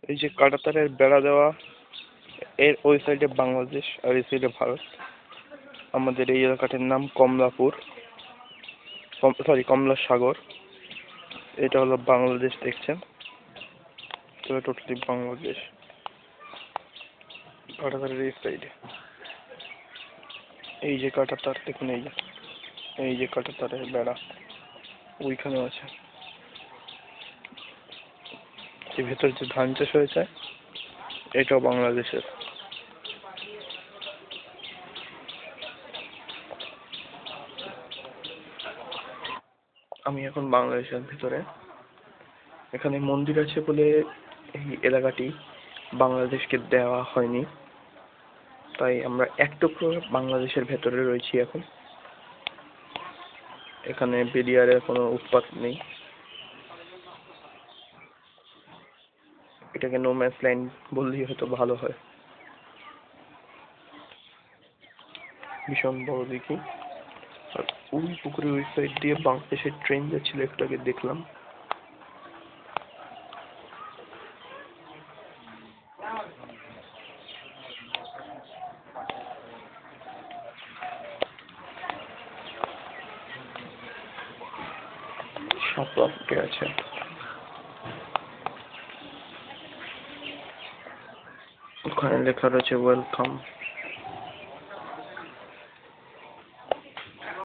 এই যে কাঁটাতারের বেড়া দেওয়া, এর ওই সাইডে বাংলাদেশ আর এই সাইডে ভারত। আমাদের এই এলাকাটির নাম কমলাপুর, কমলা সাগর। এটা হলো বাংলাদেশ, দেখছেন, তবে টোটালি বাংলাদেশ। কাঁটাতারের এই সাইডে এই যে কাঁটাতার দেখুন, এই যে কাঁটাতারের বেড়া ওইখানে আছে। যে ভেতর যে ধান চাষ হয়েছে এটাও বাংলাদেশের। আমি এখন বাংলাদেশের ভিতরে। এখানে মন্দির আছে বলে এই এলাকাটি বাংলাদেশকে দেওয়া হয়নি, তাই আমরা এক টুকরো বাংলাদেশের ভেতরে রয়েছি এখন। এখানে বিডিআরের কোনো উৎপাত নেই। এটাকে নো ম্যানস ল্যান্ড বললেই হয়তো ভালো হয়। ভীষণ বড় দেখি। আর ওই পুকুরের ওই সাইড দিয়ে বাংলাদেশের ট্রেন যাচ্ছিল, একটু আগে দেখলাম। শাপলা ফুটে আছে। ওখানে লেখা রয়েছে ওয়েলকাম।